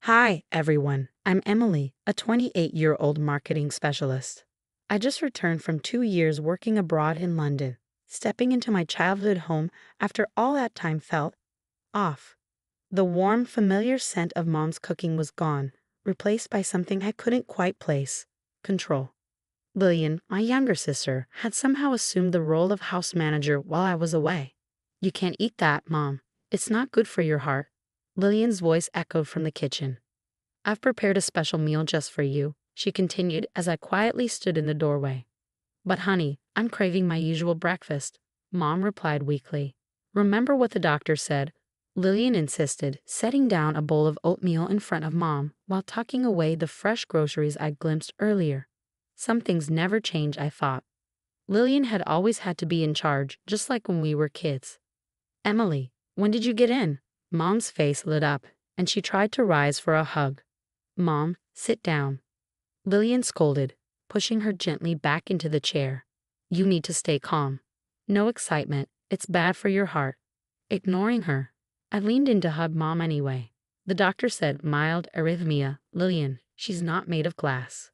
Hi, everyone. I'm Emily, a 28-year-old marketing specialist. I just returned from 2 years working abroad in London. Stepping into my childhood home after all that time felt off. The warm, familiar scent of mom's cooking was gone, replaced by something I couldn't quite place: control. Lillian, my younger sister, had somehow assumed the role of house manager while I was away. "You can't eat that, Mom. It's not good for your heart." Lillian's voice echoed from the kitchen. "I've prepared a special meal just for you," she continued as I quietly stood in the doorway. "But honey, I'm craving my usual breakfast," Mom replied weakly. "Remember what the doctor said?" Lillian insisted, setting down a bowl of oatmeal in front of Mom while tucking away the fresh groceries I'd glimpsed earlier. Some things never change, I thought. Lillian had always had to be in charge, just like when we were kids. "Emily, when did you get in?" Mom's face lit up, and she tried to rise for a hug. "Mom, sit down," Lillian scolded, pushing her gently back into the chair. "You need to stay calm. No excitement, it's bad for your heart." Ignoring her, I leaned in to hug Mom anyway. The doctor said mild arrhythmia. "Lillian, she's not made of glass."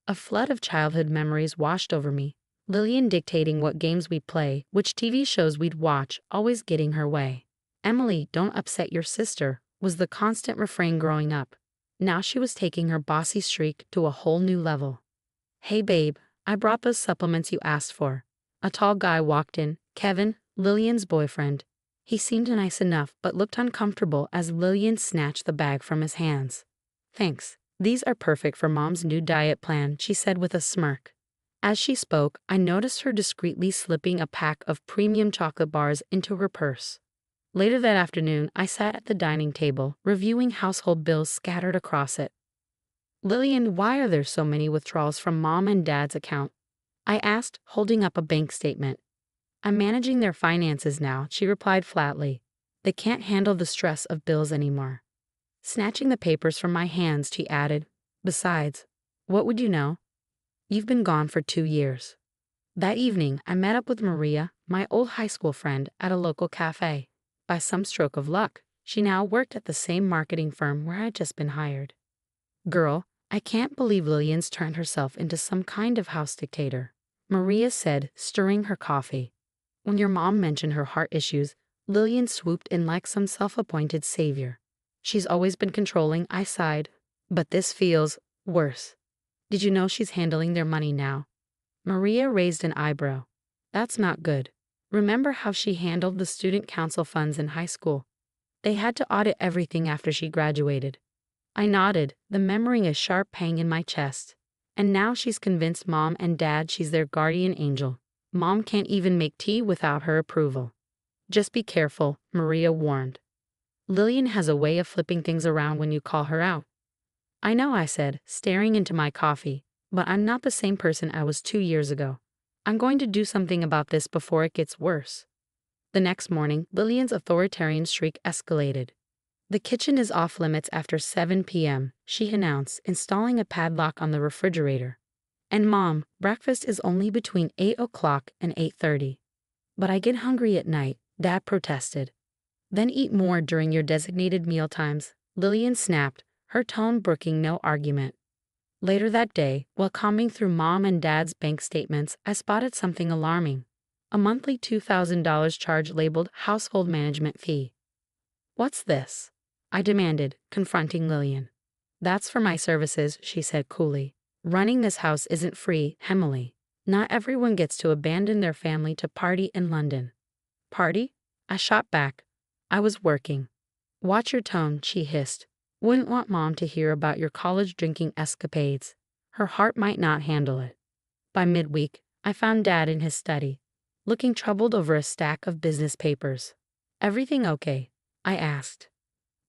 A flood of childhood memories washed over me. Lillian dictating what games we'd play, which TV shows we'd watch, always getting her way. "Emily, don't upset your sister," was the constant refrain growing up. Now she was taking her bossy streak to a whole new level. "Hey babe, I brought those supplements you asked for." A tall guy walked in, Kevin, Lillian's boyfriend. He seemed nice enough but looked uncomfortable as Lillian snatched the bag from his hands. "Thanks. These are perfect for Mom's new diet plan," she said with a smirk. As she spoke, I noticed her discreetly slipping a pack of premium chocolate bars into her purse. Later that afternoon, I sat at the dining table, reviewing household bills scattered across it. "Lillian, why are there so many withdrawals from Mom and Dad's account?" I asked, holding up a bank statement. "I'm managing their finances now," she replied flatly. "They can't handle the stress of bills anymore." Snatching the papers from my hands, she added, "Besides, what would you know? You've been gone for 2 years." That evening, I met up with Maria, my old high school friend, at a local cafe. By some stroke of luck, she now worked at the same marketing firm where I'd just been hired. "Girl, I can't believe Lillian's turned herself into some kind of house dictator," Maria said, stirring her coffee. When your mom mentioned her heart issues, Lillian swooped in like some self-appointed savior. "She's always been controlling," I sighed. "But this feels worse." "Did you know she's handling their money now?" Maria raised an eyebrow. "That's not good. Remember how she handled the student council funds in high school? They had to audit everything after she graduated." I nodded, remembering a sharp pang in my chest. "And now she's convinced Mom and Dad she's their guardian angel. Mom can't even make tea without her approval." "Just be careful," Maria warned. "Lillian has a way of flipping things around when you call her out." "I know," I said, staring into my coffee, "but I'm not the same person I was 2 years ago. I'm going to do something about this before it gets worse." The next morning, Lillian's authoritarian streak escalated. "The kitchen is off limits after 7 p.m., she announced, installing a padlock on the refrigerator. "And Mom, breakfast is only between 8 o'clock and 8:30. "But I get hungry at night," Dad protested. "Then eat more during your designated meal times," Lillian snapped, her tone brooking no argument. Later that day, while combing through Mom and Dad's bank statements, I spotted something alarming: a monthly $2,000 charge labeled household management fee. "What's this?" I demanded, confronting Lillian. "That's for my services," she said coolly. "Running this house isn't free, Emily. Not everyone gets to abandon their family to party in London." "Party?" I shot back. "I was working." "Watch your tone," she hissed. "Wouldn't want Mom to hear about your college drinking escapades. Her heart might not handle it." By midweek, I found Dad in his study, looking troubled over a stack of business papers. "Everything okay?" I asked.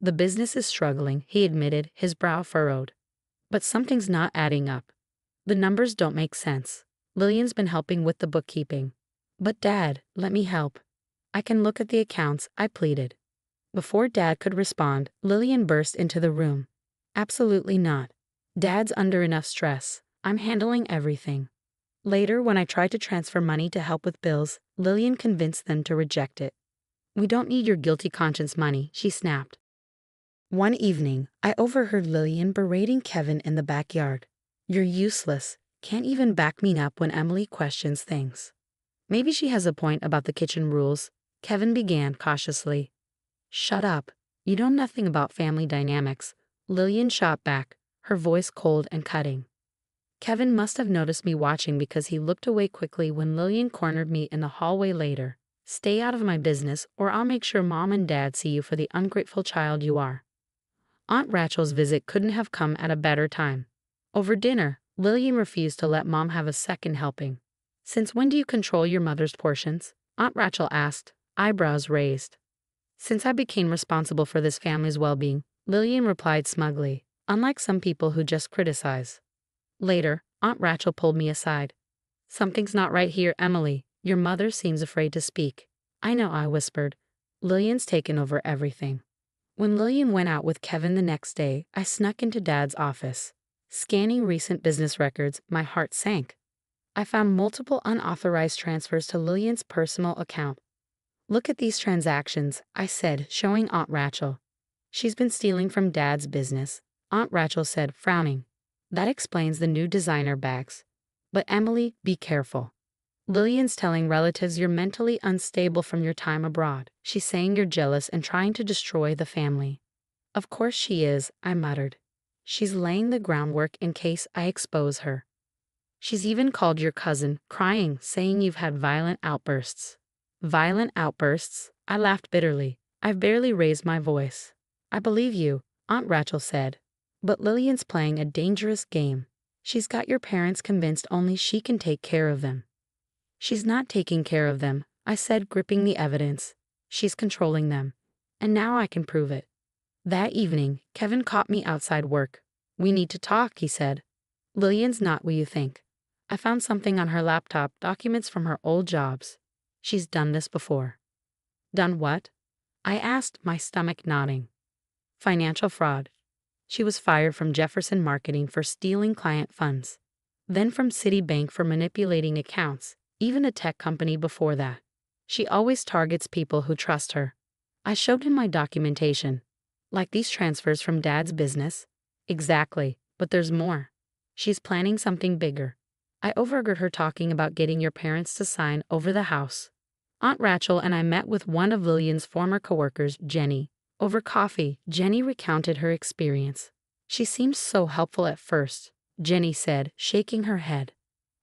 "The business is struggling," he admitted, his brow furrowed. "But something's not adding up. The numbers don't make sense." Lillian's been helping with the bookkeeping. "But Dad, let me help. I can look at the accounts," I pleaded. Before Dad could respond, Lillian burst into the room. "Absolutely not. Dad's under enough stress. I'm handling everything." Later, when I tried to transfer money to help with bills, Lillian convinced them to reject it. "We don't need your guilty conscience money," she snapped. One evening, I overheard Lillian berating Kevin in the backyard. "You're useless. Can't even back me up when Emily questions things." "Maybe she has a point about the kitchen rules," Kevin began cautiously. "Shut up. You know nothing about family dynamics," Lillian shot back, her voice cold and cutting. Kevin must have noticed me watching because he looked away quickly when Lillian cornered me in the hallway later. "Stay out of my business, or I'll make sure Mom and Dad see you for the ungrateful child you are." Aunt Rachel's visit couldn't have come at a better time. Over dinner, Lillian refused to let Mom have a second helping. "Since when do you control your mother's portions?" Aunt Rachel asked, eyebrows raised. "Since I became responsible for this family's well-being," Lillian replied smugly, unlike some people who just criticize. Later, Aunt Rachel pulled me aside. "Something's not right here, Emily. Your mother seems afraid to speak." "I know," I whispered. "Lillian's taken over everything." When Lillian went out with Kevin the next day, I snuck into Dad's office. Scanning recent business records, my heart sank. I found multiple unauthorized transfers to Lillian's personal account. "Look at these transactions," I said, showing Aunt Rachel. "She's been stealing from Dad's business," Aunt Rachel said, frowning. "That explains the new designer bags. But Emily, be careful. Lillian's telling relatives you're mentally unstable from your time abroad. She's saying you're jealous and trying to destroy the family." "Of course she is," I muttered. "She's laying the groundwork in case I expose her. She's even called your cousin, crying, saying you've had violent outbursts." "Violent outbursts?" I laughed bitterly. "I've barely raised my voice." "I believe you," Aunt Rachel said. "But Lillian's playing a dangerous game. She's got your parents convinced only she can take care of them." "She's not taking care of them," I said, gripping the evidence. "She's controlling them. And now I can prove it." That evening, Kevin caught me outside work. "We need to talk," he said. "Lillian's not what you think. I found something on her laptop, documents from her old jobs. She's done this before." "Done what?" I asked, my stomach nodding. "Financial fraud. She was fired from Jefferson Marketing for stealing client funds. Then from Citibank for manipulating accounts, even a tech company before that. She always targets people who trust her." I showed him my documentation. "Like these transfers from Dad's business?" "Exactly, but there's more. She's planning something bigger." I overheard her talking about getting your parents to sign over the house. Aunt Rachel and I met with one of Lillian's former coworkers, Jenny. Over coffee, Jenny recounted her experience. "She seemed so helpful at first," Jenny said, shaking her head.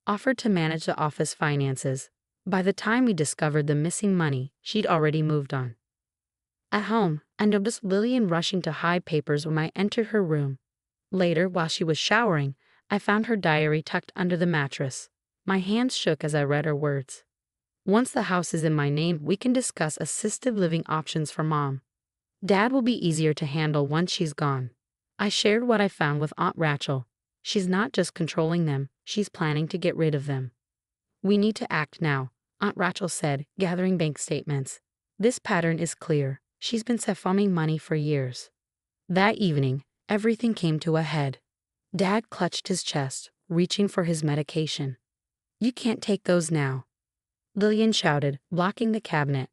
"Offered to manage the office finances. By the time we discovered the missing money, she'd already moved on." At home, I noticed Lillian rushing to hide papers when I entered her room. Later, while she was showering, I found her diary tucked under the mattress. My hands shook as I read her words. "Once the house is in my name, we can discuss assisted living options for Mom. Dad will be easier to handle once she's gone." I shared what I found with Aunt Rachel. "She's not just controlling them, she's planning to get rid of them." "We need to act now," Aunt Rachel said, gathering bank statements. "This pattern is clear. She's been siphonning money for years." That evening, everything came to a head. Dad clutched his chest, reaching for his medication. "You can't take those now," Lillian shouted, blocking the cabinet.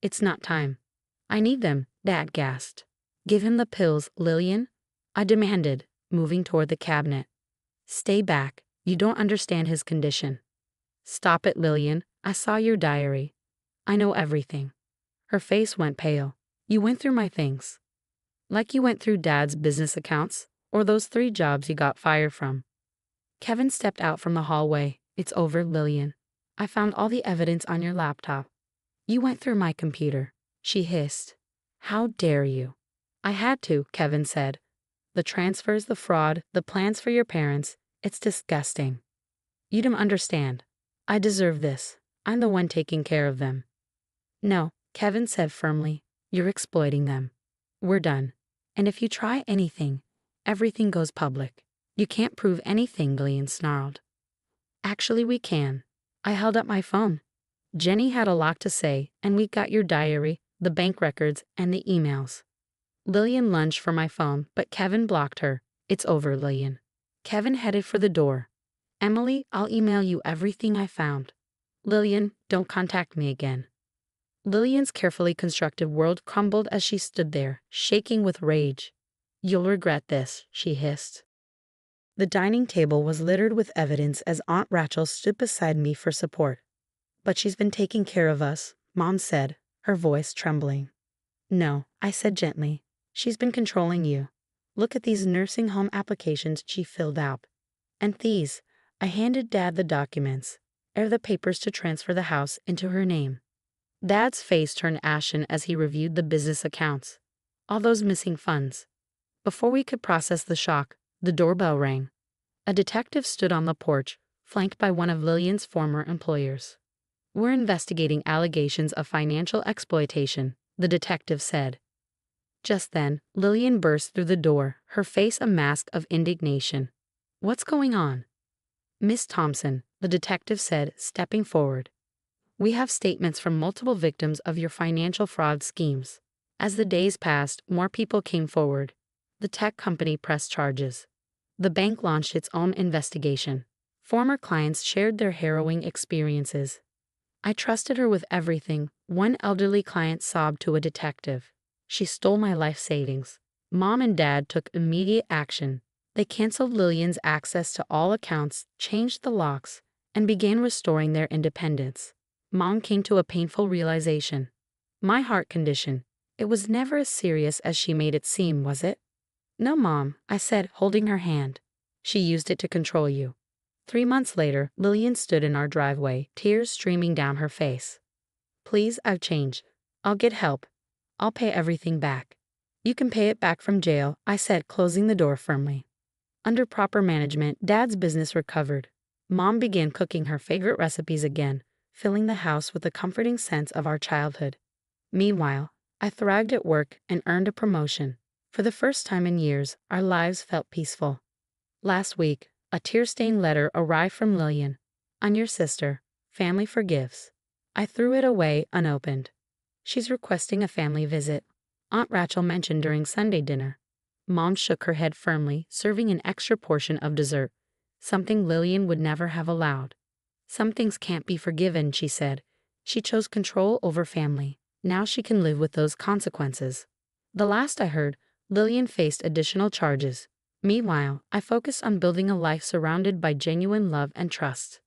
"It's not time." "I need them," Dad gasped. "Give him the pills, Lillian," I demanded, moving toward the cabinet. "Stay back. You don't understand his condition." "Stop it, Lillian. I saw your diary. I know everything." Her face went pale. "You went through my things." "Like you went through Dad's business accounts, or those 3 jobs you got fired from." Kevin stepped out from the hallway. "It's over, Lillian. I found all the evidence on your laptop." "You went through my computer," she hissed. "How dare you?" "I had to," Kevin said. "The transfers, the fraud, the plans for your parents, it's disgusting. You don't understand. I deserve this. I'm the one taking care of them." "No," Kevin said firmly. "You're exploiting them. We're done. And if you try anything, everything goes public." "You can't prove anything," Lillian snarled. "Actually, we can." I held up my phone. "Jenny had a lot to say, and we got your diary, the bank records, and the emails." Lillian lunged for my phone, but Kevin blocked her. "It's over, Lillian." Kevin headed for the door. "Emily, I'll email you everything I found." "Lillian, don't contact me again." Lillian's carefully constructed world crumbled as she stood there, shaking with rage. "You'll regret this," she hissed. The dining table was littered with evidence as Aunt Rachel stood beside me for support. "But she's been taking care of us," Mom said, her voice trembling. "No," I said gently. "She's been controlling you. Look at these nursing home applications she filled out. And these." I handed Dad the documents. "Are the papers to transfer the house into her name." Dad's face turned ashen as he reviewed the business accounts. All those missing funds. Before we could process the shock, the doorbell rang. A detective stood on the porch, flanked by one of Lillian's former employers. "We're investigating allegations of financial exploitation," the detective said. Just then, Lillian burst through the door, her face a mask of indignation. "What's going on?" "Miss Thompson," the detective said, stepping forward. "We have statements from multiple victims of your financial fraud schemes." As the days passed, more people came forward. The tech company pressed charges. The bank launched its own investigation. Former clients shared their harrowing experiences. "I trusted her with everything," one elderly client sobbed to a detective. "She stole my life savings." Mom and Dad took immediate action. They canceled Lillian's access to all accounts, changed the locks, and began restoring their independence. Mom came to a painful realization. "My heart condition. It was never as serious as she made it seem, was it?" "No, Mom," I said, holding her hand. "She used it to control you." 3 months later, Lillian stood in our driveway, tears streaming down her face. "Please, I've changed. I'll get help. I'll pay everything back." "You can pay it back from jail," I said, closing the door firmly. Under proper management, Dad's business recovered. Mom began cooking her favorite recipes again, filling the house with a comforting sense of our childhood. Meanwhile, I thrived at work and earned a promotion. For the first time in years, our lives felt peaceful. Last week, a tear-stained letter arrived from Lillian. "On your sister. Family forgives." I threw it away unopened. "She's requesting a family visit," Aunt Rachel mentioned during Sunday dinner. Mom shook her head firmly, serving an extra portion of dessert, something Lillian would never have allowed. "Some things can't be forgiven," she said. "She chose control over family. Now she can live with those consequences." The last I heard, Lillian faced additional charges. Meanwhile, I focused on building a life surrounded by genuine love and trust.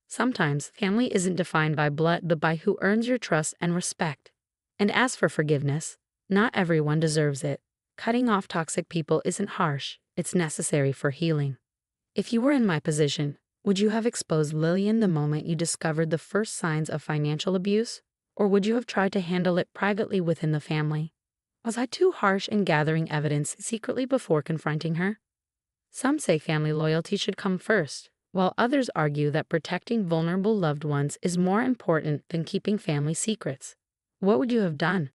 Sometimes, family isn't defined by blood but by who earns your trust and respect. And as for forgiveness, not everyone deserves it. Cutting off toxic people isn't harsh, it's necessary for healing. If you were in my position, would you have exposed Lillian the moment you discovered the first signs of financial abuse? Or would you have tried to handle it privately within the family? Was I too harsh in gathering evidence secretly before confronting her? Some say family loyalty should come first, while others argue that protecting vulnerable loved ones is more important than keeping family secrets. What would you have done?